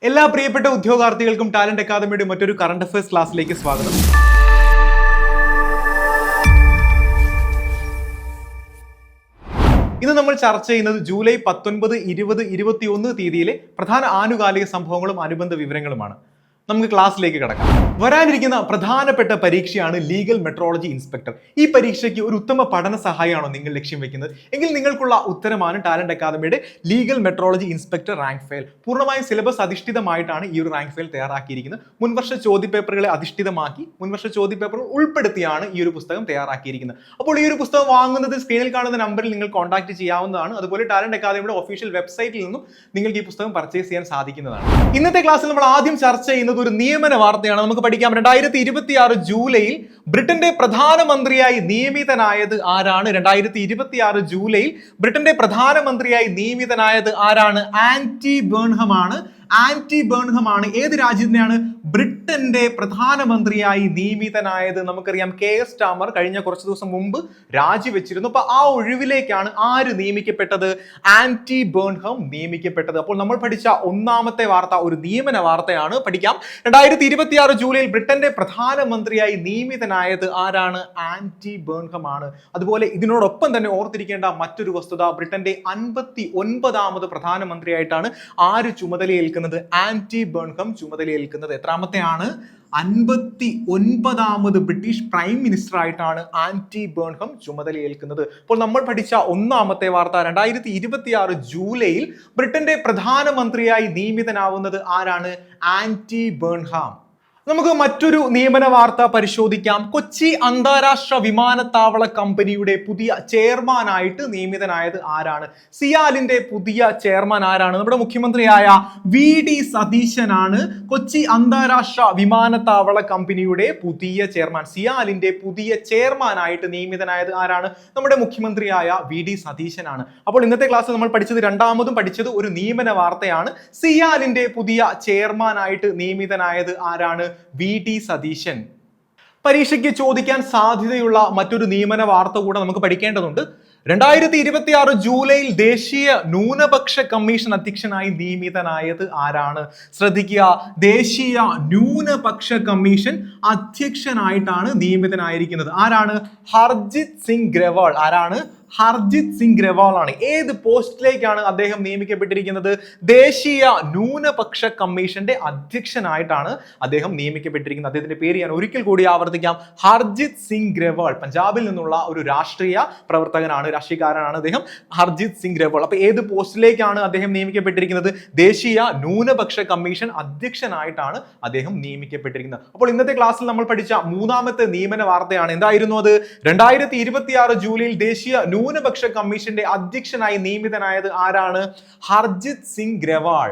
എല്ലാ പ്രിയപ്പെട്ട ഉദ്യോഗാർത്ഥികൾക്കും ടാലന്റ് അക്കാദമിയുടെ മറ്റൊരു കറണ്ട് അഫയേഴ്സ് ക്ലാസ്സിലേക്ക് സ്വാഗതം. ഇന്ന് നമ്മൾ ചർച്ച ചെയ്യുന്നത് ജൂലൈ 19, 20, 21 തീയതിയിലെ പ്രധാന ആനുകാലിക സംഭവങ്ങളും അനുബന്ധ വിവരങ്ങളുമാണ്. നമുക്ക് ക്ലാസ്സിലേക്ക് കടക്കാം. വരാനിരിക്കുന്ന പ്രധാനപ്പെട്ട പരീക്ഷയാണ് ലീഗൽ മെട്രോളജി ഇൻസ്പെക്ടർ. ഈ പരീക്ഷയ്ക്ക് ഒരു ഉത്തമ പഠന സഹായമാണോ നിങ്ങൾ ലക്ഷ്യം വെക്കുന്നത് എങ്കിൽ നിങ്ങൾക്കുള്ള ഉത്തരമാണ് ടാലന്റ് അക്കാദമിയുടെ legal metrology inspector rank file. പൂർണ്ണമായും സിലബസ് അധിഷ്ഠിതമായിട്ടാണ് ഈ ഒരു റാങ്ക് ഫയൽ തയ്യാറാക്കിയിരിക്കുന്നത്. മുൻവർഷ ചോദ്യപേപ്പറുകളെ അധിഷ്ഠിതമാക്കി മുൻവർഷ ചോദ്യപേപ്പറുകൾ ഉൾപ്പെടുത്തിയാണ് ഈ ഒരു പുസ്തകം തയ്യാറാക്കിയിരിക്കുന്നത്. അപ്പോൾ ഈ ഒരു പുസ്തകം വാങ്ങുന്നത് സ്ക്രീനിൽ കാണുന്ന നമ്പറിൽ നിങ്ങൾ കോൺടാക്ട് ചെയ്യാവുന്നതാണ്. അതുപോലെ ടാലന്റ് അക്കാദമിയുടെ ഒഫീഷ്യൽ വെബ്സൈറ്റിൽ നിന്നും നിങ്ങൾക്ക് ഈ പുസ്തകം പർച്ചേസ് ചെയ്യാൻ സാധിക്കുന്നതാണ്. ഇന്നത്തെ ക്ലാസ്സിൽ നമ്മൾ ആദ്യം ചർച്ച ചെയ്യുന്നത് ഒരു നിയമന വാർത്തയാണ്. നമുക്ക് പഠിക്കാം. 2026 ജൂലൈയിൽ ബ്രിട്ടന്റെ പ്രധാനമന്ത്രിയായി നിയമിതനായത് ആരാണ്? 2026 ജൂലൈയിൽ ബ്രിട്ടന്റെ പ്രധാനമന്ത്രിയായി നിയമിതനായത് ആരാണ്? ആന്റി ബേൺഹം ആണ്. ആന്റി ബേൺഹം ആണ്. ഏത് രാജ്യത്തിനെയാണ്? ബ്രിട്ടന്റെ പ്രധാനമന്ത്രിയായി നിയമിതനായത്. നമുക്കറിയാം KS സ്റ്റാമർ കഴിഞ്ഞ കുറച്ച് ദിവസം മുമ്പ് രാജിവെച്ചിരുന്നു. അപ്പൊ ആ ഒഴിവിലേക്കാണ് ആര് നിയമിക്കപ്പെട്ടത്? ആന്റി ബേൺഹം നിയമിക്കപ്പെട്ടത്. അപ്പോൾ നമ്മൾ പഠിച്ച ഒന്നാമത്തെ വാർത്ത ഒരു നിയമന വാർത്തയാണ്. പഠിക്കാം. 2026 ജൂലൈയിൽ ബ്രിട്ടന്റെ പ്രധാനമന്ത്രിയായി നിയമിതനായത് ആരാണ്? ആന്റി ബേൺഹം ആണ്. അതുപോലെ ഇതിനോടൊപ്പം തന്നെ ഓർത്തിരിക്കേണ്ട മറ്റൊരു വസ്തുത, ബ്രിട്ടന്റെ 59ാമത് പ്രധാനമന്ത്രിയായിട്ടാണ് ആര് ചുമതലയേൽക്കുന്നത്? ആന്റി ബേൺഹം ചുമതലയേൽക്കുന്നത്. എത്രാമത്തെയാണ്? 59ാമത് ബ്രിട്ടീഷ് പ്രൈം മിനിസ്റ്റർ ആയിട്ടാണ് ആന്റി ബേൺഹം ചുമതലയേൽക്കുന്നത്. അപ്പോൾ നമ്മൾ പഠിച്ച ഒന്നാമത്തെ വാർത്ത 2026 ജൂലൈയിൽ ബ്രിട്ടന്റെ പ്രധാനമന്ത്രിയായി നിയമിതനാവുന്നത് ആരാണ്? Andy Burnham. നമുക്ക് മറ്റൊരു നിയമന വാർത്ത പരിശോധിക്കാം. കൊച്ചി അന്താരാഷ്ട്ര വിമാനത്താവള കമ്പനിയുടെ പുതിയ ചെയർമാനായിട്ട് നിയമിതനായത് ആരാണ്? സിയാലിന്റെ പുതിയ ചെയർമാൻ ആരാണ്? നമ്മുടെ മുഖ്യമന്ത്രിയായ VD സതീശനാണ് കൊച്ചി അന്താരാഷ്ട്ര വിമാനത്താവള കമ്പനിയുടെ പുതിയ ചെയർമാൻ. സിയാലിന്റെ പുതിയ ചെയർമാനായിട്ട് നിയമിതനായത് ആരാണ്? നമ്മുടെ മുഖ്യമന്ത്രിയായ VD സതീശനാണ്. അപ്പോൾ ഇന്നത്തെ ക്ലാസ്സിൽ നമ്മൾ പഠിച്ചത് രണ്ടാമതും പഠിച്ചത് ഒരു നിയമന വാർത്തയാണ്. സിയാലിന്റെ പുതിയ ചെയർമാനായിട്ട് നിയമിതനായത് ആരാണ്? VD സതീശൻ. പരീക്ഷയ്ക്ക് ചോദിക്കാൻ സാധ്യതയുള്ള മറ്റൊരു നിയമന വാർത്ത കൂടെ നമുക്ക് പഠിക്കേണ്ടതുണ്ട്. 2026 ജൂലൈയിൽ ദേശീയ ന്യൂനപക്ഷ കമ്മീഷൻ അധ്യക്ഷനായി നിയമിതനായത് ആരാണ്? ശ്രദ്ധിക്കുക, ദേശീയ ന്യൂനപക്ഷ കമ്മീഷൻ അധ്യക്ഷനായിട്ടാണ് നിയമിതനായിരിക്കുന്നത്. ആരാണ്? ഹർജിത് സിംഗ് ഗ്രവാൾ. ആരാണ്? ഹർജിത് സിംഗ് ഗ്രവാൾ ആണ്. ഏത് പോസ്റ്റിലേക്കാണ് അദ്ദേഹം നിയമിക്കപ്പെട്ടിരിക്കുന്നത്? ദേശീയ ന്യൂനപക്ഷ കമ്മീഷന്റെ അധ്യക്ഷനായിട്ടാണ് അദ്ദേഹം നിയമിക്കപ്പെട്ടിരിക്കുന്നത്. അദ്ദേഹത്തിന്റെ പേര് ഞാൻ ഒരിക്കൽ കൂടി ആവർത്തിക്കാം. ഹർജിത് സിംഗ് ഗ്രവാൾ. പഞ്ചാബിൽ നിന്നുള്ള ഒരു രാഷ്ട്രീയ പ്രവർത്തകനാണ്, രാഷ്ട്രീയക്കാരനാണ് അദ്ദേഹം, ഹർജിത് സിംഗ് ഗ്രവാൾ. അപ്പൊ ഏത് പോസ്റ്റിലേക്കാണ് അദ്ദേഹം നിയമിക്കപ്പെട്ടിരിക്കുന്നത്? ദേശീയ ന്യൂനപക്ഷ കമ്മീഷൻ അധ്യക്ഷനായിട്ടാണ് അദ്ദേഹം നിയമിക്കപ്പെട്ടിരിക്കുന്നത്. അപ്പോൾ ഇന്നത്തെ ക്ലാസ്സിൽ നമ്മൾ പഠിച്ച മൂന്നാമത്തെ നിയമന വാർത്തയാണ്. എന്തായിരുന്നു അത്? 2026 ജൂലൈയിൽ ദേശീയ ന്യൂനപക്ഷ കമ്മീഷന്റെ അധ്യക്ഷനായി നിയമിതനായത് ആരാണ്? ഹർജിത് സിംഗ് ഗ്രവാൾ.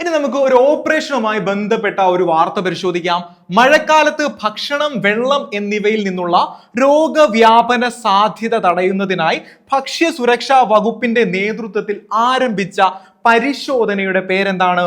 ഇനി നമുക്ക് ഒരു ഓപ്പറേഷനുമായി ബന്ധപ്പെട്ട ഒരു വാർത്ത പരിശോധിക്കാം. മഴക്കാലത്ത് ഭക്ഷണം, വെള്ളം എന്നിവയിൽ നിന്നുള്ള രോഗവ്യാപന സാധ്യത തടയുന്നതിനായി ഭക്ഷ്യ സുരക്ഷാ വകുപ്പിന്റെ നേതൃത്വത്തിൽ ആരംഭിച്ച പരിശോധനയുടെ പേരെന്താണ്?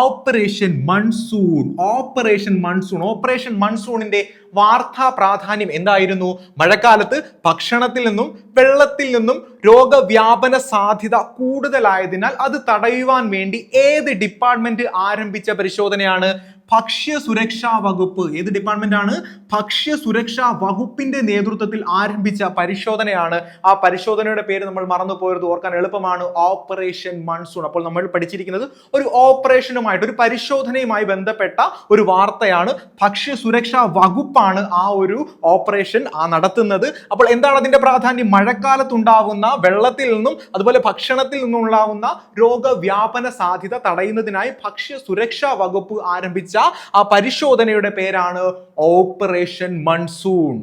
Operation monsoon. Operation monsoon. Operation മൺസൂണിന്റെ വാർത്താ പ്രാധാന്യം എന്തായിരുന്നു? മഴക്കാലത്ത് ഭക്ഷണത്തിൽ നിന്നും വെള്ളത്തിൽ നിന്നും രോഗവ്യാപന സാധ്യത കൂടുതലായതിനാൽ അത് തടയുവാൻ വേണ്ടി ഏത് ഡിപ്പാർട്ട്മെന്റ് ആരംഭിച്ച പരിശോധനയാണ്? ഭക്ഷ്യ സുരക്ഷാ വകുപ്പ്. ഏത് ഡിപ്പാർട്ട്മെന്റ് ആണ്? ഭക്ഷ്യ സുരക്ഷാ വകുപ്പിന്റെ നേതൃത്വത്തിൽ ആരംഭിച്ച പരിശോധനയാണ്. ആ പരിശോധനയുടെ പേര് നമ്മൾ മറന്നു പോയത്, ഓർക്കാൻ എളുപ്പമാണ്, ഓപ്പറേഷൻ മൺസൂൺ. അപ്പോൾ നമ്മൾ പഠിച്ചിരിക്കുന്നത് ഒരു ഓപ്പറേഷനുമായിട്ട്, ഒരു പരിശോധനയുമായി ബന്ധപ്പെട്ട ഒരു വാർത്തയാണ്. ഭക്ഷ്യ സുരക്ഷാ വകുപ്പാണ് ആ ഒരു ഓപ്പറേഷൻ നടത്തുന്നത്. അപ്പോൾ എന്താണ് അതിന്റെ പ്രാധാന്യം? മഴക്കാലത്തുണ്ടാകുന്ന വെള്ളത്തിൽ നിന്നും അതുപോലെ ഭക്ഷണത്തിൽ നിന്നും ഉണ്ടാകുന്ന രോഗവ്യാപന സാധ്യത തടയുന്നതിനായി ഭക്ഷ്യ സുരക്ഷാ വകുപ്പ് ആരംഭിച്ച ആ പരിശോധനയുടെ പേരാണ് operation monsoon.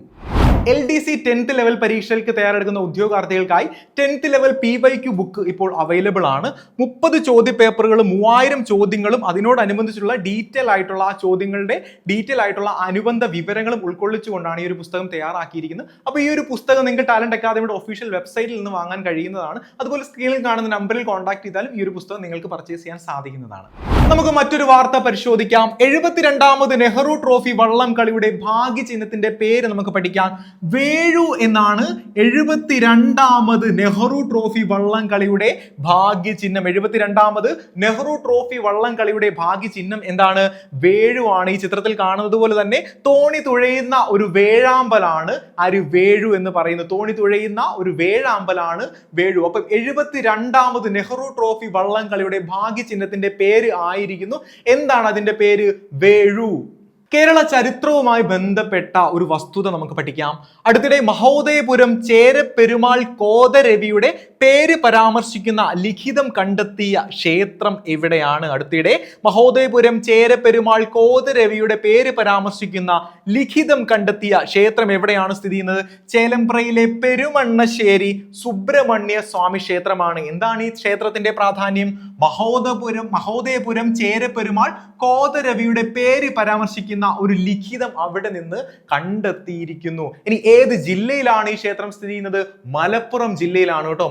LDC 10th level പരീക്ഷകൾക്ക് തയ്യാറെടുക്കുന്ന ഉദ്യോഗാർത്ഥികൾക്കായി 10th ലെവൽ PYQ ബുക്ക് ഇപ്പോൾ അവൈലബിൾ ആണ്. 30 ചോദ്യ പേപ്പറുകളും 3000 ചോദ്യങ്ങളും അതിനോടനുബന്ധിച്ചുള്ള ഡീറ്റെയിൽ ആയിട്ടുള്ള ആ ചോദ്യങ്ങളുടെ ഡീറ്റെയിൽ ആയിട്ടുള്ള അനുബന്ധ വിവരങ്ങളും ഉൾക്കൊള്ളിച്ചുകൊണ്ടാണ് ഈ ഒരു പുസ്തകം തയ്യാറാക്കിയിരിക്കുന്നത്. അപ്പോൾ ഈ ഒരു പുസ്തകം നിങ്ങൾക്ക് ടാലന്റ് അക്കാദമിയുടെ ഒഫീഷ്യൽ വെബ്സൈറ്റിൽ നിന്ന് വാങ്ങാൻ കഴിയുന്നതാണ്. അതുപോലെ സ്ക്രീനിൽ കാണുന്ന നമ്പറിൽ കോൺടാക്ട് ചെയ്താലും ഈ ഒരു പുസ്തകം നിങ്ങൾക്ക് പർച്ചേസ് ചെയ്യാൻ സാധിക്കുന്നതാണ്. നമുക്ക് മറ്റൊരു വാർത്ത പരിശോധിക്കാം. 72ാമത് നെഹ്റു ട്രോഫി വള്ളം കളിയുടെ ഭാഗ്യ ചിഹ്നത്തിന്റെ പേര് നമുക്ക് പഠിക്കാം. വേഴു എന്നാണ് 72ാമത് നെഹ്റു ട്രോഫി വള്ളം കളിയുടെ ഭാഗ്യ ചിഹ്നം. 72ാമത് നെഹ്റു ട്രോഫി വള്ളം കളിയുടെ ഭാഗ്യ ചിഹ്നം എന്താണ്? വേഴു ആണ്. ഈ ചിത്രത്തിൽ കാണുന്നത് പോലെ തന്നെ തോണി തുഴയുന്ന ഒരു വേഴാമ്പലാണ് ആര്? വേഴു എന്ന് പറയുന്നത്. തോണി തുഴയുന്ന ഒരു വേഴാമ്പലാണ് വേഴു. അപ്പൊ 72ാമത് നെഹ്റു ട്രോഫി വള്ളം കളിയുടെ ഭാഗ്യ ചിഹ്നത്തിന്റെ പേര് ആയിരിക്കുന്നു. എന്താണ് അതിന്റെ പേര്? വേഴു. കേരള ചരിത്രവുമായി ബന്ധപ്പെട്ട ഒരു വസ്തുത നമുക്ക് പഠിക്കാം. അടുത്തിടെ മഹോദയപുരം ചേരപ്പെരുമാൾ കോതരവിയുടെ പേര് പരാമർശിക്കുന്ന ലിഖിതം കണ്ടെത്തിയ ക്ഷേത്രം എവിടെയാണ്? അടുത്തിടെ മഹോദയപുരം ചേരപ്പെരുമാൾ കോതരവിയുടെ പേര് പരാമർശിക്കുന്ന ലിഖിതം കണ്ടെത്തിയ ക്ഷേത്രം എവിടെയാണ് സ്ഥിതി ചെയ്യുന്നത്? ചേലമ്പ്രയിലെ പെരുമണ്ണശ്ശേരി സുബ്രഹ്മണ്യ സ്വാമി ക്ഷേത്രമാണ്. എന്താണ് ഈ ക്ഷേത്രത്തിന്റെ പ്രാധാന്യം? മഹോദയപുരം ചേരപ്പെരുമാൾ കോതരവിയുടെ പേര് പരാമർശിക്കുന്ന ഒരു ലിഖിതം അവിടെ നിന്ന് കണ്ടെത്തിയിരിക്കുന്നു. ഇനി ഏത് ജില്ലയിലാണ് ഈ ക്ഷേത്രം സ്ഥിതി ചെയ്യുന്നത്? മലപ്പുറം ജില്ലയിലാണ് കേട്ടോ.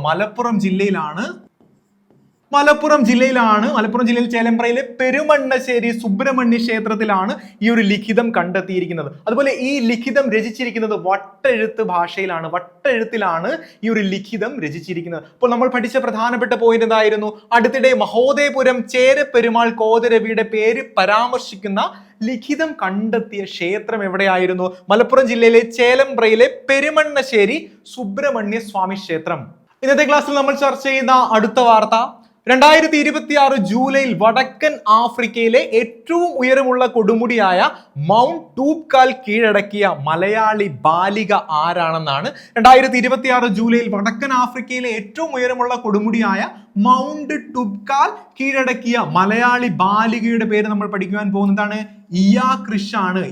മലപ്പുറം ജില്ലയിൽ ചേലമ്പ്രയിലെ പെരുമണ്ണശ്ശേരി സുബ്രഹ്മണ്യ ക്ഷേത്രത്തിലാണ് ഈ ഒരു ലിഖിതം കണ്ടെത്തിയിരിക്കുന്നത്. അതുപോലെ ഈ ലിഖിതം രചിച്ചിരിക്കുന്നത് വട്ടെഴുത്ത് ഭാഷയിലാണ്. വട്ടെഴുത്തിലാണ് ഈ ഒരു ലിഖിതം രചിച്ചിരിക്കുന്നത്. അപ്പോൾ നമ്മൾ പഠിച്ച പ്രധാനപ്പെട്ട പോയിന്റ് എന്തായിരുന്നു? അടുത്തിടെ മഹോദയപുരം ചേരപ്പെരുമാൾ കോതരവിയുടെ പേര് പരാമർശിക്കുന്ന ലിഖിതം കണ്ടെത്തിയ ക്ഷേത്രം എവിടെയായിരുന്നു? മലപ്പുറം ജില്ലയിലെ ചേലമ്പ്രയിലെ പെരുമണ്ണശ്ശേരി സുബ്രഹ്മണ്യ സ്വാമി ക്ഷേത്രം. ഇന്നത്തെ ക്ലാസ്സിൽ നമ്മൾ ചർച്ച ചെയ്യുന്ന അടുത്ത വാർത്ത, 2026 ജൂലൈയിൽ വടക്കൻ ആഫ്രിക്കയിലെ ഏറ്റവും ഉയരമുള്ള കൊടുമുടിയായ മൗണ്ട് ടൂബ്കാൽ കീഴടക്കിയ മലയാളി ബാലിക ആരാണെന്നാണ്. 2026 ജൂലൈയിൽ വടക്കൻ ആഫ്രിക്കയിലെ ഏറ്റവും ഉയരമുള്ള കൊടുമുടിയായ മൗണ്ട് ടൂബ്കാൽ കീഴടക്കിയ മലയാളി ബാലികയുടെ പേര് നമ്മൾ പഠിക്കുവാൻ പോകുന്നതാണ് ഇയാ ക്രിഷ് ആണ്.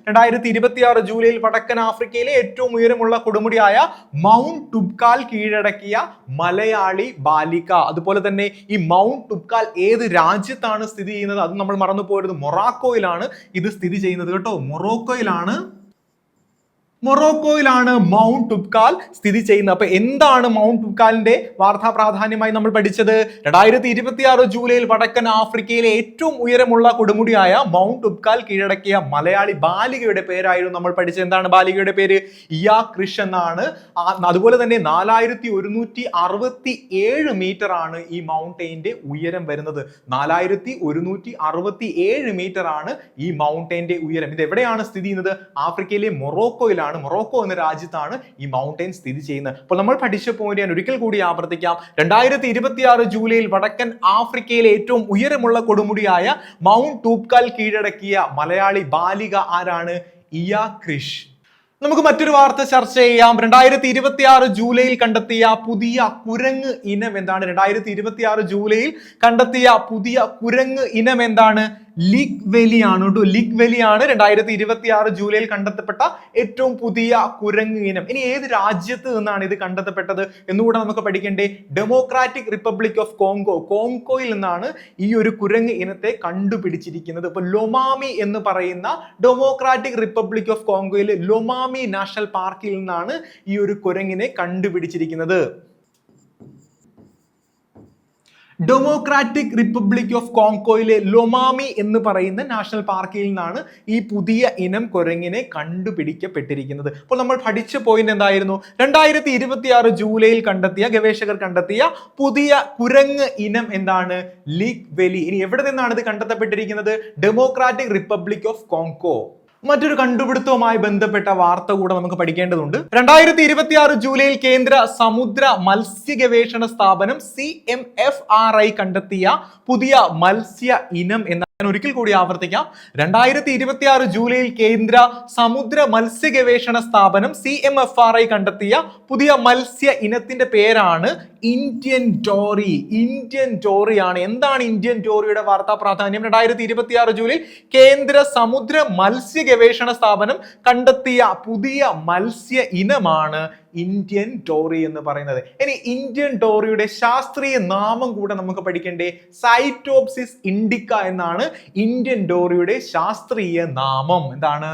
2026 ജൂലൈയിൽ വടക്കൻ ആഫ്രിക്കയിലെ ഏറ്റവും ഉയരമുള്ള കൊടുമുടിയായ മൗണ്ട് ടൂബ്കാൽ കീഴടക്കിയ മലയാളി ബാലിക. അതുപോലെ തന്നെ ഈ മൗണ്ട് ടൂബ്കാൽ ഏത് രാജ്യത്താണ് സ്ഥിതി ചെയ്യുന്നത്? അത് നമ്മൾ മറന്നു പോകരുത്. മൊറോക്കോയിലാണ് ഇത് സ്ഥിതി ചെയ്യുന്നത് കേട്ടോ. മൊറോക്കോയിലാണ് മൗണ്ട് ടൂബ്കാൽ സ്ഥിതി ചെയ്യുന്നത്. അപ്പൊ എന്താണ് മൗണ്ട് ടൂബ്കാലിന്റെ വാർത്താ പ്രാധാന്യമായി നമ്മൾ പഠിച്ചത്? 2026 ജൂലൈയിൽ വടക്കൻ ആഫ്രിക്കയിലെ ഏറ്റവും ഉയരമുള്ള കൊടുമുടിയായ മൗണ്ട് ടൂബ്കാൽ കീഴടക്കിയ മലയാളി ബാലികയുടെ പേരായിരുന്നു നമ്മൾ പഠിച്ചത്. എന്താണ് ബാലികയുടെ പേര്? ഇയാ ക്രിഷ് എന്നാണ്. അതുപോലെ തന്നെ 4167 മീറ്റർ ആണ് ഈ മൗണ്ടെയിന്റെ ഉയരം വരുന്നത്. 4167 മീറ്റർ ആണ് ഈ മൗണ്ടെയിന്റെ ഉയരം. ഇത് എവിടെയാണ് സ്ഥിതി ചെയ്യുന്നത്? ആഫ്രിക്കയിലെ മൊറോക്കോയിലാണ്. മൊറോക്കോ എന്ന രാജ്യത്താണ് ഈ മൗണ്ടെയിൻ സ്ഥിതി ചെയ്യുന്നത്. അപ്പോൾ നമ്മൾ പഠിച്ച പോയിന്റ് ഞാൻ ഒരിക്കൽ കൂടി ആവർത്തിക്കാം. 2026 ജൂലൈയിൽ വടക്കൻ ആഫ്രിക്കയിലെ ഏറ്റവും ഉയരമുള്ള കൊടുമുടിയായ മൗണ്ട് ടൂബ്കാൽ കീഴടക്കിയ മലയാളി ബാലിക ആരാണ്? ഇയാ ക്രിഷ്. നമുക്ക് മറ്റൊരു വാർത്ത ചർച്ച ചെയ്യാം. 2026 ജൂലൈയിൽ കണ്ടെത്തിയ പുതിയ കുരങ്ങ് ഇനം എന്താണ്? 2026 ജൂലൈയിൽ കണ്ടെത്തിയ പുതിയ കുരങ്ങ് ഇനം എന്താണ്? ലിക് വെലിയാണ് കേട്ടോ. ലിക് വെലിയാണ് 2026 ജൂലൈയിൽ കണ്ടെത്തപ്പെട്ട ഏറ്റവും പുതിയ കുരങ്ങ് ഇനം. ഇനി ഏത് രാജ്യത്ത് നിന്നാണ് ഇത് കണ്ടെത്തപ്പെട്ടത് എന്നുകൂടെ നമുക്ക് പഠിക്കേണ്ടേ? ഡെമോക്രാറ്റിക് റിപ്പബ്ലിക് ഓഫ് കോങ്കോയിൽ നിന്നാണ് ഈ ഒരു കുരങ്ങ് ഇനത്തെ കണ്ടുപിടിച്ചിരിക്കുന്നത്. ഇപ്പൊ ലൊമാമി എന്ന് പറയുന്ന ഡെമോക്രാറ്റിക് റിപ്പബ്ലിക് ഓഫ് കോങ്കോയിലെ ലൊമാമി നാഷണൽ പാർക്കിൽ നിന്നാണ് ഈ ഒരു കുരങ്ങിനെ കണ്ടുപിടിച്ചിരിക്കുന്നത്. ഡെമോക്രാറ്റിക് റിപ്പബ്ലിക് ഓഫ് കോങ്കോയിലെ ലൊമാമി എന്ന് പറയുന്ന നാഷണൽ പാർക്കിൽ നിന്നാണ് ഈ പുതിയ ഇനം കുരങ്ങിനെ കണ്ടുപിടിക്കപ്പെട്ടിരിക്കുന്നത്. അപ്പോൾ നമ്മൾ പഠിച്ച പോയിന്റ് എന്തായിരുന്നു? 2026 ജൂലൈയിൽ ഗവേഷകർ കണ്ടെത്തിയ പുതിയ കുരങ്ങ് ഇനം എന്താണ്? ലിക് വെലി. ഇനി എവിടെ നിന്നാണ് ഇത് കണ്ടെത്തപ്പെട്ടിരിക്കുന്നത്? Democratic republic of Congo. മറ്റൊരു കണ്ടുപിടുത്തവുമായി ബന്ധപ്പെട്ട വാർത്ത കൂടെ നമുക്ക് പഠിക്കേണ്ടതുണ്ട്. 2026 ജൂലൈയിൽ കേന്ദ്ര സമുദ്ര മത്സ്യ ഗവേഷണ സ്ഥാപനം CMFRI കണ്ടെത്തിയ പുതിയ മത്സ്യ ഇനം എന്ന ഒരിക്കൽ കൂടി ആവർത്തിക്കാം. 2026 ജൂലൈയിൽ കേന്ദ്ര സമുദ്ര മത്സ്യ ഗവേഷണ സ്ഥാപനം CMFRI കണ്ടെത്തിയ പുതിയ മത്സ്യ ഇനത്തിന്റെ പേരാണ് ഇന്ത്യൻ ഡോറി. ഇന്ത്യൻ ഡോറിയാണ്. എന്താണ് ഇന്ത്യൻ ഡോറിയുടെ വാർത്താ പ്രാധാന്യം? 2026 ജൂലൈയിൽ കേന്ദ്ര സമുദ്ര മത്സ്യ ഗവേഷണ സ്ഥാപനം കണ്ടെത്തിയ പുതിയ മത്സ്യ ഇനമാണ് ഇന്ത്യൻ ഡോറി എന്ന് പറയുന്നത്. ഇനി ഇന്ത്യൻ ഡോറിയുടെ ശാസ്ത്രീയ നാമം കൂടെ നമുക്ക് പഠിക്കേണ്ടേ? സൈറ്റോപ്സിസ് ഇൻഡിക്ക എന്നാണ് ഇന്ത്യൻ ഡോറിയുടെ ശാസ്ത്രീയ നാമം. എന്താണ്?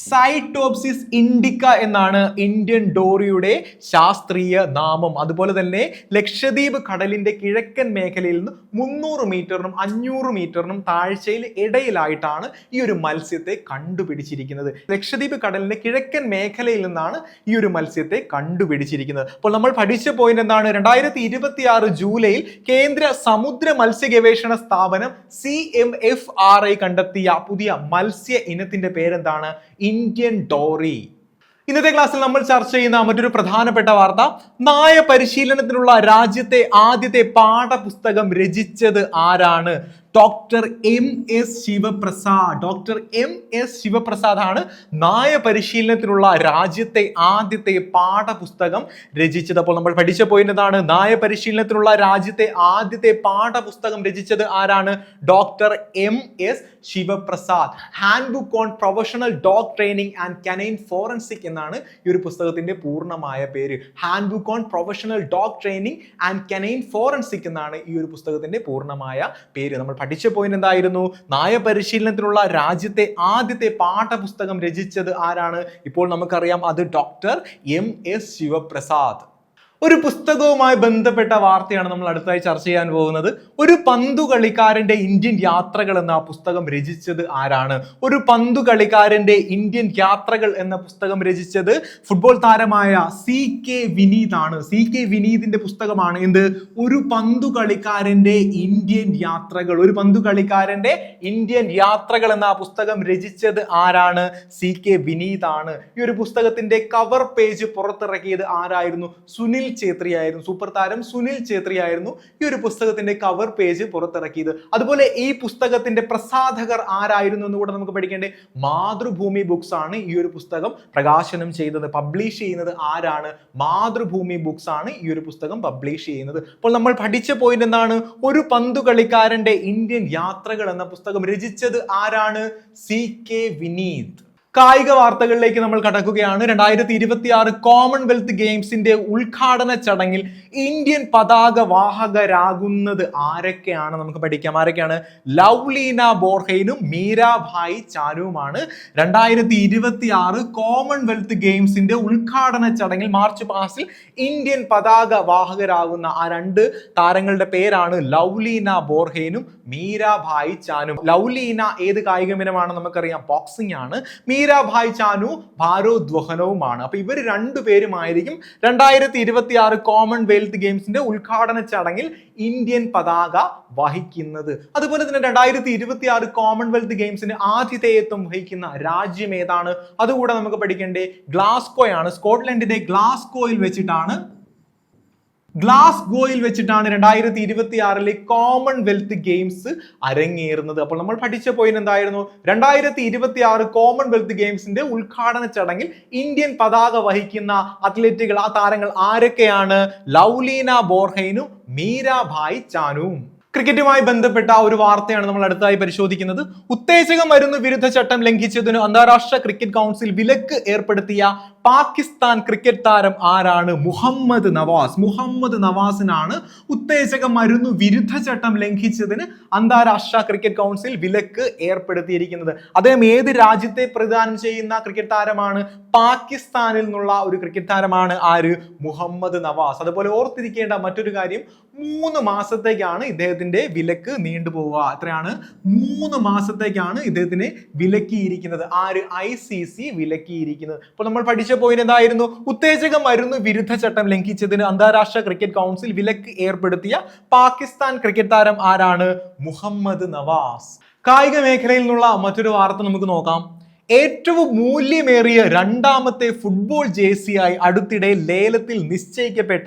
സൈറ്റോപ്സിസ് ഇൻഡിക്ക എന്നാണ് ഇന്ത്യൻ ഡോറിയുടെ ശാസ്ത്രീയ നാമം. അതുപോലെ തന്നെ ലക്ഷദ്വീപ് കടലിന്റെ കിഴക്കൻ മേഖലയിൽ നിന്ന് 300 മീറ്ററിനും 500 മീറ്ററിനും താഴ്ചയിൽ ഇടയിലായിട്ടാണ് ഈ ഒരു മത്സ്യത്തെ കണ്ടുപിടിച്ചിരിക്കുന്നത്. ലക്ഷദ്വീപ് കടലിന്റെ കിഴക്കൻ മേഖലയിൽ നിന്നാണ് ഈ ഒരു മത്സ്യത്തെ കണ്ടുപിടിച്ചിരിക്കുന്നത്. അപ്പോൾ നമ്മൾ പഠിച്ച പോയിന്റ് എന്താണ്? 2026 ജൂലൈയിൽ കേന്ദ്ര സമുദ്ര മത്സ്യ ഗവേഷണ സ്ഥാപനം CMFRI കണ്ടെത്തിയ പുതിയ മത്സ്യ ഇനത്തിന്റെ പേരെന്താണ്? ഇന്ത്യൻ ഡോറി. ഇന്നത്തെ ക്ലാസ്സിൽ നമ്മൾ ചർച്ച ചെയ്യുന്ന മറ്റൊരു പ്രധാനപ്പെട്ട വാർത്ത, നായ പരിശീലനത്തിനുള്ള രാജ്യത്തെ ആദ്യത്തെ പാഠപുസ്തകം രചിച്ചത് ആരാണ്? Doctor MS Shivaprasad. Doctor MS Shivaprasad ആണ് നായ പരിശീലനത്തിനുള്ള രാജ്യത്തെ ആദ്യത്തെ പാഠപുസ്തകം രചിച്ചത്. അപ്പോൾ നമ്മൾ പഠിച്ച പോയിന്റ് എന്താണ്? നായ പരിശീലനത്തിനുള്ള രാജ്യത്തെ ആദ്യത്തെ പാഠപുസ്തകം രചിച്ചത് ആരാണ്? Doctor MS Shivaprasad. Handbook on professional dog training and canine forensic എന്നാണ് ഈ ഒരു പുസ്തകത്തിന്റെ പൂർണ്ണമായ പേര്. Handbook on professional dog training and canine forensic എന്നാണ് ഈ ഒരു പുസ്തകത്തിന്റെ പൂർണ്ണമായ പേര്. നമ്മൾ പഠിച്ച പോയിന്റ് എന്തായിരുന്നു? നായ പരിശീലനത്തിനുള്ള രാജ്യത്തെ ആദ്യത്തെ പാഠപുസ്തകം രചിച്ചത് ആരാണ്? ഇപ്പോൾ നമുക്കറിയാം, അത് ഡോക്ടർ MS ശിവപ്രസാദ്. ഒരു പുസ്തകവുമായി ബന്ധപ്പെട്ട വാർത്തയാണ് നമ്മൾ അടുത്തായി ചർച്ച ചെയ്യാൻ പോകുന്നത്. ഒരു പന്തുകളിക്കാരന്റെ ഇന്ത്യൻ യാത്രകൾ എന്ന പുസ്തകം രചിച്ചത് ആരാണ്? ഒരു പന്തുകളിക്കാരന്റെ ഇന്ത്യൻ യാത്രകൾ എന്ന പുസ്തകം രചിച്ചത് ഫുട്ബോൾ താരമായ CK വിനീത് ആണ്. CK വിനീതിന്റെ പുസ്തകമാണ് എന്ത്? ഒരു പന്തുകളിക്കാരന്റെ ഇന്ത്യൻ യാത്രകൾ. ഒരു പന്തുകളിക്കാരന്റെ ഇന്ത്യൻ യാത്രകൾ എന്ന പുസ്തകം രചിച്ചത് ആരാണ്? CK വിനീത് ആണ്. ഈ ഒരു പുസ്തകത്തിന്റെ കവർ പേജ് പുറത്തിറക്കിയത് ആരായിരുന്നു? സുനിൽ ഛേത്രി ആയിരുന്നു. സൂപ്പർ താരം സുനിൽ ഛേത്രി ആയിരുന്നു ഈ ഒരു പുസ്തകത്തിന്റെ കവർ പേജ് പുറത്തിറക്കിയത്. അതുപോലെ ഈ പുസ്തകത്തിന്റെ പ്രസാധകർ ആരായിരുന്നു എന്ന് കൂടെ നമുക്ക് പഠിക്കേണ്ടേ. മാതൃഭൂമി ബുക്സ് ആണ് ഈ ഒരു പുസ്തകം പ്രകാശനം ചെയ്തത്. പബ്ലിഷ് ചെയ്യുന്നത് ആരാണ്? മാതൃഭൂമി ബുക്സ് ആണ് ഈ ഒരു പുസ്തകം പബ്ലിഷ് ചെയ്യുന്നത്. അപ്പോൾ നമ്മൾ പഠിച്ച പോയിന്റ് എന്താണ്? ഒരു പന്തുകളിക്കാരന്റെ ഇന്ത്യൻ യാത്രകൾ എന്ന പുസ്തകം രചിച്ചത് ആരാണ്? CK വിനീത്. കായിക വാർത്തകളിലേക്ക് നമ്മൾ കടക്കുകയാണ്. 2026 കോമൺവെൽത്ത് ഗെയിംസിന്റെ ഉദ്ഘാടന ചടങ്ങിൽ ഇന്ത്യൻ പതാക വാഹകരാകുന്നത് ആരൊക്കെയാണ്? നമുക്ക് പഠിക്കാം. ആരൊക്കെയാണ്? ലവ്ലീന ബോർഹെയ്നും മീരാഭായ് ചാനുവുമാണ് 2026 കോമൺവെൽത്ത് ഗെയിംസിന്റെ ഉദ്ഘാടന ചടങ്ങിൽ മാർച്ച് പാസ്റ്റിൽ ഇന്ത്യൻ പതാക വാഹകരാകുന്ന ആ രണ്ട് താരങ്ങളുടെ പേരാണ് ലവ്ലീന ബോർഹെയ്നും മീരാഭായ് ചാനും. ലവ്ലീന ഏത് കായിക ഇനമാണ്? നമുക്കറിയാം, ബോക്സിംഗ് ആണ്. മീരാഭായ് ചാനു ഭാരോദ്വഹനവുമാണ്. അപ്പൊ ഇവർ രണ്ടുപേരുമായിരിക്കും 2026 കോമൺവെൽത്ത് ഗെയിംസിന്റെ ഉദ്ഘാടന ചടങ്ങിൽ ഇന്ത്യൻ പതാക വഹിക്കുന്നത്. അതുപോലെ തന്നെ 2026 കോമൺവെൽത്ത് ഗെയിംസിന് ആതിഥേയത്വം വഹിക്കുന്ന രാജ്യം ഏതാണ്? അതുകൂടെ നമുക്ക് പഠിക്കേണ്ടേ. ഗ്ലാസ്ഗോ ആണ്. സ്കോട്ട്ലൻഡിന്റെ ഗ്ലാസ്ഗോയിൽ വെച്ചിട്ടാണ് 2026 കോമൺവെൽത്ത് ഗെയിംസ് അരങ്ങേറുന്നത്. അപ്പോൾ നമ്മൾ പഠിച്ച പോയിന്റ് എന്തായിരുന്നു? 2026 കോമൺവെൽത്ത് ഗെയിംസിന്റെ ഉദ്ഘാടന ചടങ്ങിൽ ഇന്ത്യൻ പതാക വഹിക്കുന്ന അത്ലറ്റുകൾ, ആ താരങ്ങൾ ആരൊക്കെയാണ്? ലവ്ലീന ബോർഹെയ്നും മീരാഭായ് ചാനുവും. ക്രിക്കറ്റുമായി ബന്ധപ്പെട്ട ഒരു വാർത്തയാണ് നമ്മൾ അടുത്തായി പരിശോധിക്കുന്നത്. ഉത്തേജക മരുന്ന് വിരുദ്ധ ചട്ടം ലംഘിച്ചതിന് അന്താരാഷ്ട്ര ക്രിക്കറ്റ് കൗൺസിൽ വിലക്ക് ഏർപ്പെടുത്തിയ പാകിസ്ഥാൻ ക്രിക്കറ്റ് താരം ആരാണ്? മുഹമ്മദ് നവാസ്. മുഹമ്മദ് നവാസിനാണ് ഉത്തേജക മരുന്ന് വിരുദ്ധ ചട്ടം ലംഘിച്ചതിന് അന്താരാഷ്ട്ര ക്രിക്കറ്റ് കൗൺസിൽ വിലക്ക് ഏർപ്പെടുത്തിയിരിക്കുന്നത്. അദ്ദേഹം ഏത് രാജ്യത്തെ പ്രതിദാനം ചെയ്യുന്ന ക്രിക്കറ്റ് താരമാണ്? പാകിസ്ഥാനിൽ നിന്നുള്ള ഒരു ക്രിക്കറ്റ് താരമാണ്. ആര്? മുഹമ്മദ് നവാസ്. അതുപോലെ ഓർത്തിരിക്കേണ്ട മറ്റൊരു കാര്യം, 3 മാസത്തേക്കാണ് ഇദ്ദേഹത്തിന്റെ വിലക്ക് നീണ്ടുപോവുക. എത്രയാണ്? 3 മാസത്തേക്കാണ് ഇദ്ദേഹത്തിന് വിലക്കിയിരിക്കുന്നത്. ആര്? ICC വിലക്കിയിരിക്കുന്നത്. അപ്പോൾ നമ്മൾ പഠിച്ച പോയിന്റ് എന്തായിരുന്നു? ഉത്തേജക മരുന്ന് വിരുദ്ധ ചട്ടം ലംഘിച്ചതിന് അന്താരാഷ്ട്ര ക്രിക്കറ്റ് കൗൺസിൽ വിലക്ക് ഏർപ്പെടുത്തിയ പാകിസ്ഥാൻ ക്രിക്കറ്റ് താരം ആരാണ്? മുഹമ്മദ് നവാസ്. കായിക മേഖലയിൽ നിന്നുള്ള മറ്റൊരു വാർത്ത നമുക്ക് നോക്കാം. ഏറ്റവും മൂല്യമേറിയ രണ്ടാമത്തെ ഫുട്ബോൾ ജേഴ്സിയായി അടുത്തിടെ ലേലത്തിൽ നിശ്ചയിക്കപ്പെട്ട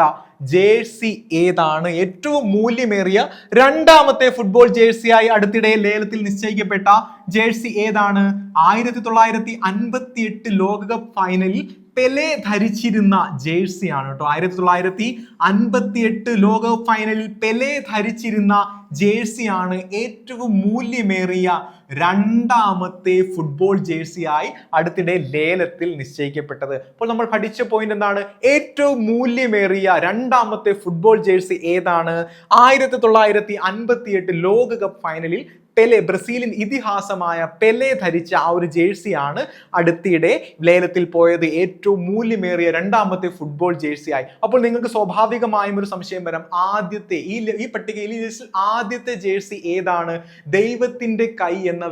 ജേഴ്സി ഏതാണ്? ഏറ്റവും മൂല്യമേറിയ രണ്ടാമത്തെ ഫുട്ബോൾ ജേഴ്സിയായി അടുത്തിടെ ലേലത്തിൽ നിശ്ചയിക്കപ്പെട്ട ജേഴ്സി ഏതാണ്? 1958 ലോകകപ്പ് ഫൈനലിൽ പെലെ ധരിച്ചിരുന്ന ജേഴ്സിയാണ് കേട്ടോ. 1958 ലോകകപ്പ് ഫൈനലിൽ പെലെ ധരിച്ചിരുന്ന ജേഴ്സിയാണ് ഏറ്റവും മൂല്യമേറിയ രണ്ടാമത്തെ ഫുട്ബോൾ ജേഴ്സിയായി അടുത്തിടെ ലേലത്തിൽ നിശ്ചയിക്കപ്പെട്ടത്. അപ്പോൾ നമ്മൾ പഠിച്ച പോയിന്റ് എന്താണ്? ഏറ്റവും മൂല്യമേറിയ രണ്ടാമത്തെ ഫുട്ബോൾ ജേഴ്സി ഏതാണ്? 1958 ലോകകപ്പ് ഫൈനലിൽ പെലെ, ബ്രസീലിയൻ ഇതിഹാസമായ പെലെ ധരിച്ച ആ ഒരു ജേഴ്സിയാണ് അടുത്തിടെ ലേലത്തിൽ പോയത് ഏറ്റവും മൂല്യമേറിയ രണ്ടാമത്തെ ഫുട്ബോൾ ജേഴ്സിയായി. അപ്പോൾ നിങ്ങൾക്ക് സ്വാഭാവികമായും ഒരു സംശയം വരാം, ആദ്യത്തെ ഈ പട്ടികയിൽ ഈ ലിസ്റ്റിൽ ആദ്യത്തെ ജേഴ്സി ഏതാണ്? ദൈവത്തിന്റെ കൈ എന്ന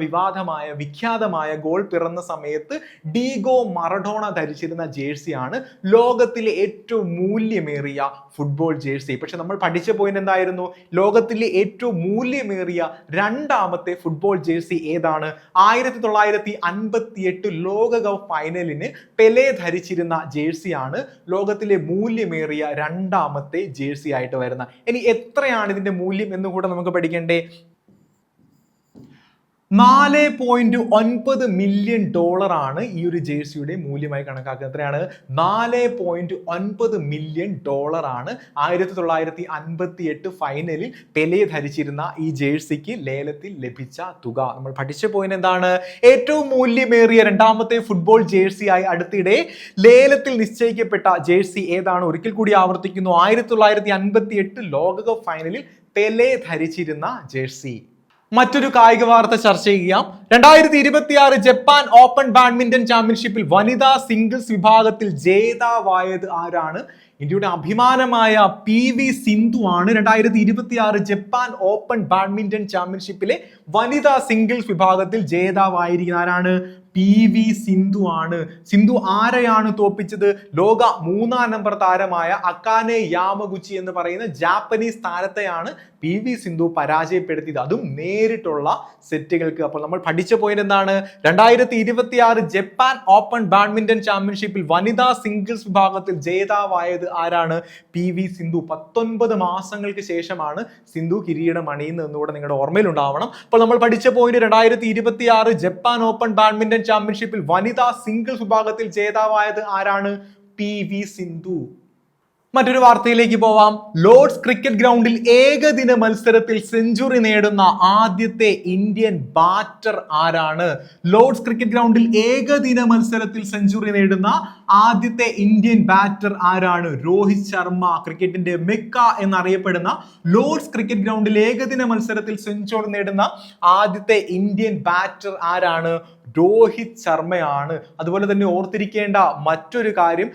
വിഖ്യാതമായ ഗോൾ പിറന്ന സമയത്ത് ഡീഗോ മറഡോണ ധരിച്ചിരുന്ന ജേഴ്സിയാണ് ലോകത്തിലെ ഏറ്റവും മൂല്യമേറിയ ഫുട്ബോൾ ജേഴ്സി. പക്ഷെ നമ്മൾ പഠിച്ച പോയിന്റ് എന്തായിരുന്നു? ലോകത്തിലെ ഏറ്റവും മൂല്യമേറിയ രണ്ടാമത്തെ ഫുട്ബോൾ ജേഴ്സി ഏതാണ്? 1958 ലോകകപ്പ് ഫൈനലിന് പെലെ ധരിച്ചിരുന്ന ജേഴ്സിയാണ് ലോകത്തിലെ മൂല്യമേറിയ രണ്ടാമത്തെ ജേഴ്സി ആയിട്ട് വരുന്നത്. ഇനി എത്രയാണ് ഇതിന്റെ മൂല്യം എന്ന് കൂടെ നമുക്ക് പഠിക്കണ്ടേ? $4.9 മില്യൺ ആണ് ഈ ഒരു ജേഴ്സിയുടെ മൂല്യമായി കണക്കാക്കുന്നത്. എത്രയാണ്? $4.9 മില്യൺ ആണ് 1958 ഫൈനലിൽ പെലെ ധരിച്ചിരുന്ന ഈ ജേഴ്സിക്ക് ലേലത്തിൽ ലഭിച്ച തുക. നമ്മൾ പഠിച്ച പോയിന്റ് എന്താണ്? ഏറ്റവും മൂല്യമേറിയ രണ്ടാമത്തെ ഫുട്ബോൾ ജേഴ്സിയായി അടുത്തിടെ ലേലത്തിൽ നിശ്ചയിക്കപ്പെട്ട ജേഴ്സി ഏതാണ്? ഒരിക്കൽ കൂടി ആവർത്തിക്കുന്നു, 1958 ലോകകപ്പ് ഫൈനലിൽ പെലെ ധരിച്ചിരുന്ന ജേഴ്സി. മറ്റൊരു കായിക വാർത്ത ചർച്ച ചെയ്യാം. 2026 ജപ്പാൻ ഓപ്പൺ ബാഡ്മിന്റൺ ചാമ്പ്യൻഷിപ്പിൽ വനിതാ സിംഗിൾസ് വിഭാഗത്തിൽ ജേതാവായത് ആരാണ്? ഇന്ത്യയുടെ അഭിമാനമായ PV സിന്ധു ആണ് 2026 ജപ്പാൻ ഓപ്പൺ ബാഡ്മിന്റൺ ചാമ്പ്യൻഷിപ്പിലെ വനിതാ സിംഗിൾസ് വിഭാഗത്തിൽ ജേതാവായിരിക്കുന്ന ആരാണ്? PV സിന്ധു ആണ്. സിന്ധു ആരെയാണ് തോൽപ്പിച്ചത്? ലോക 3-ാം നമ്പർ താരമായ അക്കാനെ യാമഗുച്ചി എന്ന് പറയുന്ന ജാപ്പനീസ് താരത്തെയാണ് PV സിന്ധു പരാജയപ്പെടുത്തിയത്, അതും നേരിട്ടുള്ള സെറ്റുകൾക്ക്. അപ്പോൾ നമ്മൾ പഠിച്ച പോയിന്റ് എന്താണ്? 2026 ജപ്പാൻ ഓപ്പൺ ബാഡ്മിന്റൺ ചാമ്പ്യൻഷിപ്പിൽ വനിതാ സിംഗിൾസ് വിഭാഗത്തിൽ ജേതാവായത് ആരാണ്? PV സിന്ധു. 19 മാസങ്ങൾക്ക് ശേഷമാണ് സിന്ധു കിരീടം അണിയുന്നത് എന്നുകൂടെ നിങ്ങളുടെ ഓർമ്മയിലുണ്ടാവണം. അപ്പോൾ നമ്മൾ പഠിച്ച പോയിന്റ് 2026 ജപ്പാൻ ഓപ്പൺ ബാഡ്മിന്റൺ ചാമ്പ്യൻഷിപ്പിൽ വനിതാ സിംഗിൾസ് വിഭാഗത്തിൽ ജേതാവായത് ആരാണ്? PV സിന്ധു. മറ്റൊരു വാർത്തയിലേക്ക് പോവാം. ലോർഡ്സ് ക്രിക്കറ്റ് ഗ്രൗണ്ടിൽ ഏകദിന മത്സരത്തിൽ സെഞ്ചുറി നേടുന്ന ആദ്യത്തെ ഇന്ത്യൻ ബാറ്റർ ആരാണ്? ലോർഡ്സ് ക്രിക്കറ്റ് ഗ്രൗണ്ടിൽ ഏകദിന മത്സരത്തിൽ സെഞ്ചുറി നേടുന്ന ആദ്യത്തെ ഇന്ത്യൻ ബാറ്റർ ആരാണ്? രോഹിത് ശർമ്മ. ക്രിക്കറ്റിന്റെ മെക്ക എന്നറിയപ്പെടുന്ന ലോർഡ്സ് ക്രിക്കറ്റ് ഗ്രൗണ്ടിൽ ഏകദിന മത്സരത്തിൽ സെഞ്ചുറി നേടുന്ന ആദ്യത്തെ ഇന്ത്യൻ ബാറ്റർ ആരാണ്? രോഹിത് ശർമ്മയാണ്. അതുപോലെ തന്നെ ഓർത്തിരിക്കേണ്ട മറ്റൊരു കാര്യം,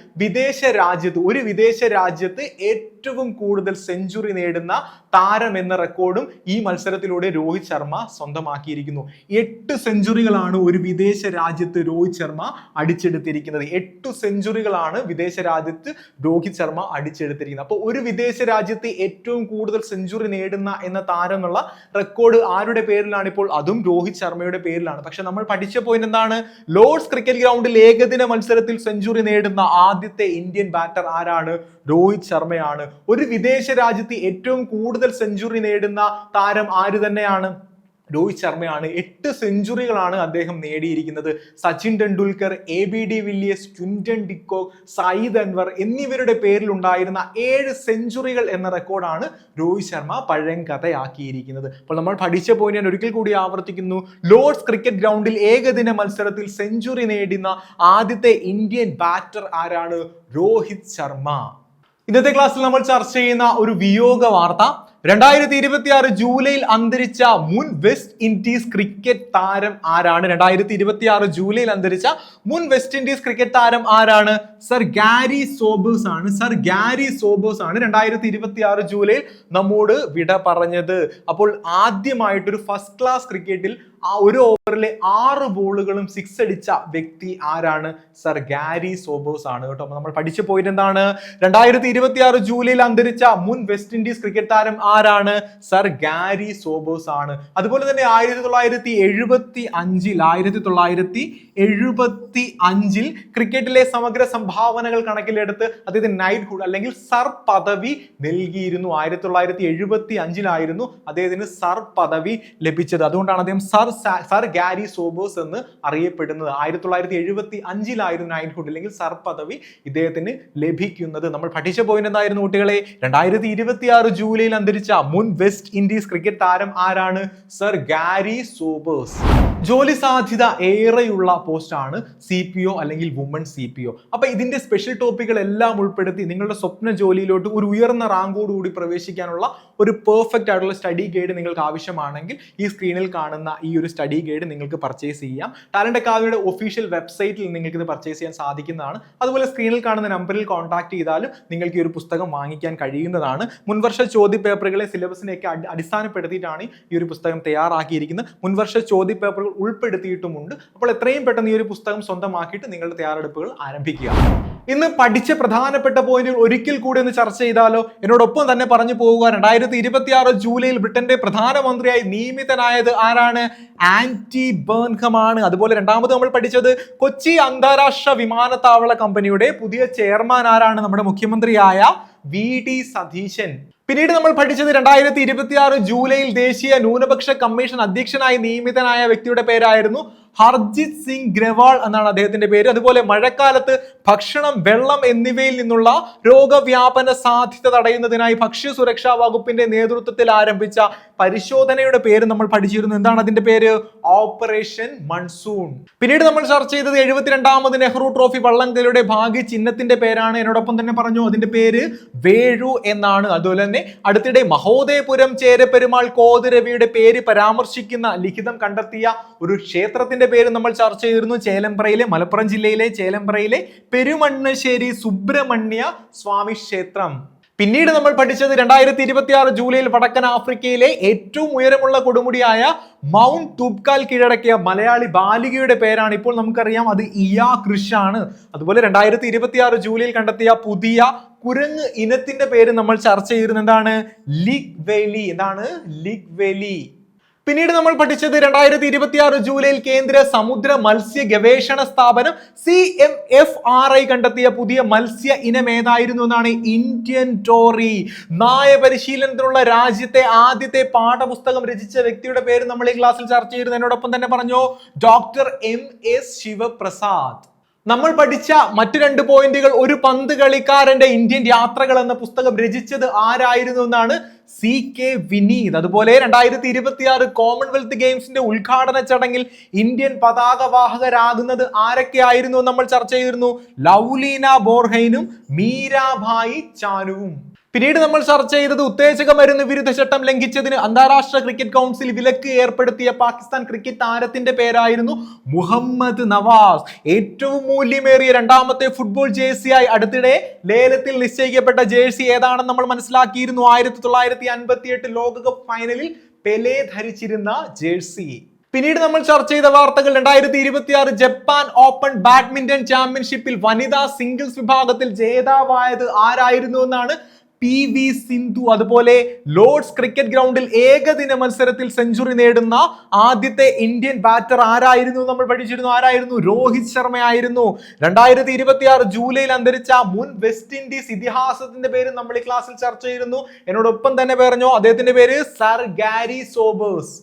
ഒരു വിദേശ രാജ്യത്ത് ഏറ്റവും കൂടുതൽ സെഞ്ചുറി നേടുന്ന താരം എന്ന റെക്കോർഡും ഈ മത്സരത്തിലൂടെ രോഹിത് ശർമ്മ സ്വന്തമാക്കിയിരിക്കുന്നു. 8 സെഞ്ചുറികളാണ് ഒരു വിദേശ രാജ്യത്ത് രോഹിത് ശർമ്മ അടിച്ചെടുത്തിരിക്കുന്നത്. 8 സെഞ്ചുറികളാണ് വിദേശ രാജ്യത്ത് രോഹിത് ശർമ്മ അടിച്ചെടുത്തിരിക്കുന്നത്. അപ്പോൾ ഒരു വിദേശ രാജ്യത്ത് ഏറ്റവും കൂടുതൽ സെഞ്ചുറി നേടുന്ന എന്ന താരം എന്നുള്ള റെക്കോർഡ് ആരുടെ പേരിലാണ് ഇപ്പോൾ? അതും രോഹിത് ശർമ്മയുടെ പേരിലാണ്. പക്ഷെ നമ്മൾ പഠിച്ച പോയിന്റ് എന്താണ്? ലോർഡ്സ് ക്രിക്കറ്റ് ഗ്രൗണ്ടിൽ ഏകദിന മത്സരത്തിൽ സെഞ്ചുറി നേടുന്ന ആദ്യത്തെ ഇന്ത്യൻ ബാറ്റർ ആരാണ്? രോഹിത് ശർമ്മയാണ്. ഒരു വിദേശ രാജ്യത്ത് ഏറ്റവും കൂടുതൽ സെഞ്ചുറി നേടുന്ന താരം ആര് തന്നെയാണ്? രോഹിത് ശർമ്മയാണ്. 8 സെഞ്ചുറികളാണ് അദ്ദേഹം നേടിയിരിക്കുന്നത്. Sachin Tendulkar, ABD Villiers, Quinton de Kock, Saeed Anwar എന്നിവരുടെ പേരിൽ ഉണ്ടായിരുന്ന 7 സെഞ്ചുറികൾ എന്ന റെക്കോർഡാണ് രോഹിത് ശർമ്മ പഴങ്കഥയാക്കിയിരിക്കുന്നത്. അപ്പോൾ നമ്മൾ പഠിച്ച പോയിന്റ് ഞാൻ ഒരിക്കൽ കൂടി ആവർത്തിക്കുന്നു. ലോർഡ്സ് ക്രിക്കറ്റ് ഗ്രൗണ്ടിൽ ഏകദിന മത്സരത്തിൽ സെഞ്ചുറി നേടുന്ന ആദ്യത്തെ ഇന്ത്യൻ ബാറ്റർ ആരാണ്? രോഹിത് ശർമ്മ. ഇന്നത്തെ ക്ലാസ്സിൽ നമ്മൾ ചർച്ച ചെയ്യുന്ന ഒരു വിയോഗ വാർത്ത, 2026 ജൂലൈയിൽ അന്തരിച്ച മുൻ വെസ്റ്റ് ഇൻഡീസ് ക്രിക്കറ്റ് താരം ആരാണ്? 2026 ജൂലൈയിൽ അന്തരിച്ച മുൻ വെസ്റ്റ് ഇൻഡീസ് ക്രിക്കറ്റ് താരം ആരാണ്? സർ ഗാരി സോബേഴ്സ് ആണ്. സർ ഗാരി സോബേഴ്സ് ആണ് 2026 ജൂലൈയിൽ നമ്മോട് വിട പറഞ്ഞത്. അപ്പോൾ ആദ്യമായിട്ടൊരു ഫസ്റ്റ് ക്ലാസ് ക്രിക്കറ്റിൽ ആ ഒരു ഓവറിലെ 6 ബോളുകളും 6 അടിച്ച വ്യക്തി ആരാണ്? സർ ഗാരി സോബേഴ്സ് ആണ് കേട്ടോ. നമ്മൾ പഠിച്ച പോയിന്റ് എന്താണ്? 2026 ജൂലൈയിൽ അന്തരിച്ച മുൻ വെസ്റ്റ് ഇൻഡീസ് ക്രിക്കറ്റ് താരം ആരാണ്? സർ ഗാരി സോബേഴ്സ് ആണ്. അതുപോലെ തന്നെ 1975 ക്രിക്കറ്റിലെ സമഗ്ര സംഭാവനകൾ കണക്കിലെടുത്ത് അദ്ദേഹത്തിന് നൈറ്റ്ഹുഡ് അല്ലെങ്കിൽ സർ പദവി നൽകിയിരുന്നു. 1975 അദ്ദേഹത്തിന് സർ പദവി ലഭിച്ചത്. അതുകൊണ്ടാണ് അദ്ദേഹം സർ ഗാരി സോബേഴ്സ് എന്ന് അറിയപ്പെടുന്നത്. 1975 നൈറ്റ്ഹുഡ് അല്ലെങ്കിൽ സർ പദവി ഇദ്ദേഹത്തിന് ലഭിക്കുന്നത്. നമ്മൾ പഠിച്ച പോയിന്റ് എന്തായിരുന്നു കുട്ടികളെ? 2026 ജൂലൈയിൽ അന്തരിച്ച അന്തരിച്ച മുൻ വെസ്റ്റ് ഇൻഡീസ് ക്രിക്കറ്റ് താരം ആരാണ്? Sir Gary Sobers. ജോലി സാധ്യത ഏറെയുള്ള പോസ്റ്റാണ് CPO അല്ലെങ്കിൽ വുമൺ CPO. അപ്പൊ ഇതിന്റെ സ്പെഷ്യൽ ടോപ്പിക്കുകൾ എല്ലാം ഉൾപ്പെടുത്തി നിങ്ങളുടെ സ്വപ്ന ജോലിയിലോട്ട് ഒരു ഉയർന്ന റാങ്കോടുകൂടി പ്രവേശിക്കാനുള്ള ഒരു പെർഫെക്റ്റ് ആയിട്ടുള്ള സ്റ്റഡി ഗൈഡ് നിങ്ങൾക്ക് ആവശ്യമാണെങ്കിൽ ഈ സ്ക്രീനിൽ കാണുന്ന ഈ ഒരു സ്റ്റഡി ഗൈഡ് നിങ്ങൾക്ക് പർച്ചേസ് ചെയ്യാം. ടാലന്റ് അക്കാദമിയുടെ ഒഫീഷ്യൽ വെബ്സൈറ്റിൽ നിങ്ങൾക്ക് ഇത് പർച്ചേസ് ചെയ്യാൻ സാധിക്കുന്നതാണ്. അതുപോലെ സ്ക്രീനിൽ കാണുന്ന നമ്പറിൽ കോൺടാക്ട് ചെയ്താലും നിങ്ങൾക്ക് ഈ ഒരു പുസ്തകം വാങ്ങിക്കാൻ കഴിയുന്നതാണ്. മുൻവർഷ ചോദ്യ പേപ്പറുകളെ സിലബസിനെയൊക്കെ അടിസ്ഥാനപ്പെടുത്തിയിട്ടാണ് ഈ ഒരു പുസ്തകം തയ്യാറാക്കിയിരിക്കുന്നത്. മുൻവർഷ ചോദ്യ പേപ്പറുകൾ ഉൾപ്പെടുത്തിയിട്ടുമുണ്ട്. അപ്പോൾ എത്രയും പെട്ടെന്ന് ഈ ഒരു പുസ്തകം സ്വന്തമാക്കിയിട്ട് നിങ്ങളുടെ തയ്യാറെടുപ്പുകൾ ആരംഭിക്കുക. ഇന്ന് പഠിച്ച പ്രധാനപ്പെട്ട പോയിന്റുകൾ ഒരിക്കൽ കൂടി ഒന്ന് ചർച്ച ചെയ്താലോ? എന്നോടൊപ്പം തന്നെ പറഞ്ഞു പോവുക. 2026 ജൂലൈയിൽ ബ്രിട്ടന്റെ പ്രധാനമന്ത്രിയായി നിയമിതനായത് ആരാണ്? ആന്റി ബേൺഹം ആണ്. അതുപോലെ രണ്ടാമത് നമ്മൾ പഠിച്ചത് കൊച്ചി അന്താരാഷ്ട്ര വിമാനത്താവള കമ്പനിയുടെ പുതിയ ചെയർമാൻ ആരാണ്? നമ്മുടെ മുഖ്യമന്ത്രിയായ VD സതീശൻ. പിന്നീട് നമ്മൾ പഠിച്ചത് 2026 ജൂലൈയിൽ ദേശീയ ന്യൂനപക്ഷ കമ്മീഷൻ അധ്യക്ഷനായി നിയമിതനായ വ്യക്തിയുടെ പേരായിരുന്നു ഹർജിത് സിംഗ് ഗ്രവാൾ എന്നാണ് അദ്ദേഹത്തിന്റെ പേര്. അതുപോലെ മഴക്കാലത്ത് ഭക്ഷണം, വെള്ളം എന്നിവയിൽ നിന്നുള്ള രോഗവ്യാപന സാധ്യത തടയുന്നതിനായി ഭക്ഷ്യ സുരക്ഷാ വകുപ്പിന്റെ നേതൃത്വത്തിൽ ആരംഭിച്ച പരിശോധനയുടെ പേര് നമ്മൾ പഠിച്ചിരുന്നു. എന്താണ് അതിന്റെ പേര്? Operation monsoon. പിന്നീട് നമ്മൾ ചർച്ച ചെയ്തത് 72ാമത് നെഹ്റു ട്രോഫി വള്ളംകളിയുടെ ഭാഗ്യ ചിഹ്നത്തിന്റെ പേരാണ്. എന്നോടൊപ്പം തന്നെ പറഞ്ഞു അതിന്റെ പേര് വേഴു എന്നാണ്. അതുപോലെ തന്നെ അടുത്തിടെ മഹോദയപുരം ചേരപ്പെരുമാൾ കോതിരവിയുടെ പേര് പരാമർശിക്കുന്ന ലിഖിതം കണ്ടെത്തിയ ഒരു ക്ഷേത്രത്തിന്റെ പേര് നമ്മൾ ചർച്ച ചെയ്തിരുന്നു. ചേലമ്പ്രയിലെ, മലപ്പുറം ജില്ലയിലെ ചേലമ്പ്രയിലെ പെരുമണ്ണശ്ശേരി സുബ്രഹ്മണ്യ സ്വാമി ക്ഷേത്രം. പിന്നീട് നമ്മൾ പഠിച്ചത് 2026 ജൂലൈയിൽ വടക്കൻ ആഫ്രിക്കയിലെ ഏറ്റവും ഉയരമുള്ള കൊടുമുടിയായ മൗണ്ട് തുബ്കാൽ കീഴടക്കിയ മലയാളി ബാലികയുടെ പേരാണ്. ഇപ്പോൾ നമുക്കറിയാം അത് ഇയാ കൃഷ് ആണ്. അതുപോലെ 2026 ജൂലൈയിൽ കണ്ടെത്തിയ പുതിയ കുരങ്ങ് ഇനത്തിന്റെ പേര് നമ്മൾ ചർച്ച ചെയ്തിരുന്നത് എന്താണ്? ലിഗ് വേലി. എന്താണ്? ലിഗ് വേലി. പിന്നീട് നമ്മൾ പഠിച്ചത് 2026 ജൂലൈയിൽ കേന്ദ്ര സമുദ്ര മത്സ്യ ഗവേഷണ സ്ഥാപനം CMFRI കണ്ടെത്തിയ പുതിയ മത്സ്യ ഇനം ഏതായിരുന്നു എന്നാണ്? Indian Tory. നായ പരിശീലനത്തിനുള്ള രാജ്യത്തെ ആദ്യത്തെ പാഠപുസ്തകം രചിച്ച വ്യക്തിയുടെ പേര് നമ്മൾ ഈ ക്ലാസ്സിൽ ചർച്ച ചെയ്തിരുന്നു. എന്നോടൊപ്പം തന്നെ പറഞ്ഞു ഡോക്ടർ MS ശിവപ്രസാദ്. നമ്മൾ പഠിച്ച മറ്റു 2 പോയിന്റുകൾ. ഒരു പന്ത് കളിക്കാരന്റെ ഇന്ത്യൻ യാത്രകൾ എന്ന പുസ്തകം രചിച്ചത് ആരായിരുന്നു എന്നാണ്? CK വിനീത്. അതുപോലെ 2026 കോമൺവെൽത്ത് ഗെയിംസിന്റെ ഉദ്ഘാടന ചടങ്ങിൽ ഇന്ത്യൻ പതാകവാഹകരാകുന്നത് ആരൊക്കെയായിരുന്നു നമ്മൾ ചർച്ച ചെയ്തിരുന്നു? ലൗലീന ബോർഹൈനും മീരാഭായി ചാനുവും. പിന്നീട് നമ്മൾ ചർച്ച ചെയ്തത് ഉത്തേജക മരുന്ന് വിരുദ്ധ ചട്ടം ലംഘിച്ചതിന് അന്താരാഷ്ട്ര ക്രിക്കറ്റ് കൗൺസിൽ വിലക്ക് ഏർപ്പെടുത്തിയ പാകിസ്ഥാൻ ക്രിക്കറ്റ് താരത്തിന്റെ പേരായിരുന്നു മുഹമ്മദ് നവാസ്. ഏറ്റവും മൂല്യമേറിയ 2ാമത്തെ ഫുട്ബോൾ ജേഴ്സിയായി അടുത്തിടെ ലേലത്തിൽ നിശ്ചയിക്കപ്പെട്ട ജേഴ്സി ഏതാണെന്ന് നമ്മൾ മനസ്സിലാക്കിയിരുന്നു. 1958 ലോകകപ്പ് ഫൈനലിൽ പെലെ ധരിച്ചിരുന്ന ജേഴ്സി. പിന്നീട് നമ്മൾ ചർച്ച ചെയ്ത വാർത്തകൾ 2026 ജപ്പാൻ ഓപ്പൺ ബാഡ്മിന്റൺ ചാമ്പ്യൻഷിപ്പിൽ വനിതാ സിംഗിൾസ് വിഭാഗത്തിൽ ജേതാവായത് ആരായിരുന്നു എന്നാണ്? PV സിന്ധു. അതുപോലെ ലോർഡ്സ് ക്രിക്കറ്റ് ഗ്രൗണ്ടിൽ ഏകദിന മത്സരത്തിൽ സെഞ്ചുറി നേടുന്ന ആദ്യത്തെ ഇന്ത്യൻ ബാറ്റർ ആരായിരുന്നു നമ്മൾ പഠിച്ചിരുന്നു? ആരായിരുന്നു? രോഹിത് ശർമ്മയായിരുന്നു. 2026 ജൂലൈയിൽ അന്തരിച്ച മുൻ വെസ്റ്റ് ഇൻഡീസ് ഇതിഹാസത്തിന്റെ പേര് നമ്മൾ ഈ ക്ലാസ്സിൽ ചർച്ച ചെയ്തിരുന്നു. എന്നോടൊപ്പം തന്നെ പറഞ്ഞു അദ്ദേഹത്തിന്റെ പേര് സർ ഗാരി സോബേഴ്സ്.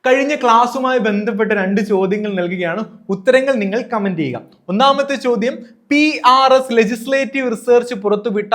കഴിഞ്ഞ ക്ലാസ്സുമായി ബന്ധപ്പെട്ട 2 ചോദ്യങ്ങൾ നൽകുകയാണ്. ഉത്തരങ്ങൾ നിങ്ങൾ കമന്റ് ചെയ്യുക. ഒന്നാമത്തെ ചോദ്യം, PRS ലെജിസ്ലേറ്റീവ് റിസർച്ച് പുറത്തുവിട്ട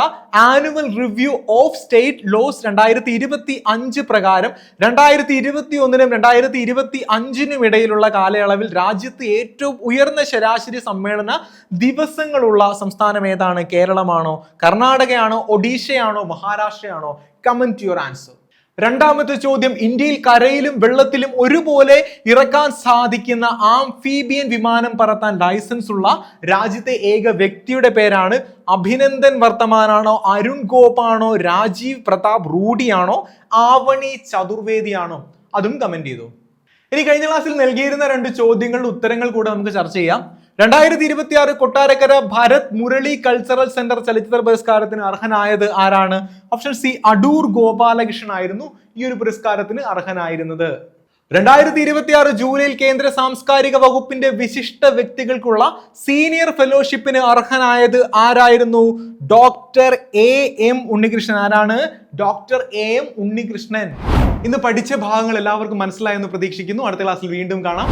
annual review of state laws 2025 പ്രകാരം 2021നും 2025നും ഇടയിലുള്ള കാലയളവിൽ രാജ്യത്ത് ഏറ്റവും ഉയർന്ന ശരാശരി സമ്മേളന ദിവസങ്ങളുള്ള സംസ്ഥാനം ഏതാണ്? കേരളമാണോ, കർണാടകയാണോ, ഒഡീഷയാണോ, മഹാരാഷ്ട്രയാണോ? Comment your answer. രണ്ടാമത്തെ ചോദ്യം, ഇന്ത്യയിൽ കരയിലും വെള്ളത്തിലും ഒരുപോലെ ഇറക്കാൻ സാധിക്കുന്ന ആംഫീബിയൻ വിമാനം പറത്താൻ ലൈസൻസ് ഉള്ള രാജ്യത്തെ ഏക വ്യക്തിയുടെ പേരാണ്? അഭിനന്ദൻ വർത്തമാനാണോ, അരുൺ ഗോപാണോ, രാജീവ് പ്രതാപ് റൂഡിയാണോ, ആവണി ചതുർവേദിയാണോ? അതും കമന്റ് ചെയ്തു. ഇനി കഴിഞ്ഞ ക്ലാസ്സിൽ നൽകിയിരുന്ന 2 ചോദ്യങ്ങളുടെ ഉത്തരങ്ങൾ കൂടെ നമുക്ക് ചർച്ച ചെയ്യാം. 2026 കൊട്ടാരക്കര ഭരത് മുരളി കൾച്ചറൽ സെന്റർ ചലച്ചിത്ര പുരസ്കാരത്തിന് അർഹനായത് ആരാണ്? ഓപ്ഷൻ സി, അടൂർ ഗോപാലകൃഷ്ണൻ ആയിരുന്നു ഈ ഒരു പുരസ്കാരത്തിന് അർഹനായിരുന്നത്. 2026 ജൂലൈയിൽ കേന്ദ്ര സാംസ്കാരിക വകുപ്പിന്റെ വിശിഷ്ട വ്യക്തികൾക്കുള്ള സീനിയർ ഫെലോഷിപ്പിന് അർഹനായത് ആരായിരുന്നു? Doctor AM Unnikrishnan. ആരാണ്? Doctor AM Unnikrishnan. ഇന്ന് പഠിച്ച ഭാഗങ്ങൾ എല്ലാവർക്കും മനസ്സിലായെന്ന് പ്രതീക്ഷിക്കുന്നു. അടുത്ത ക്ലാസ്സിൽ വീണ്ടും കാണാം.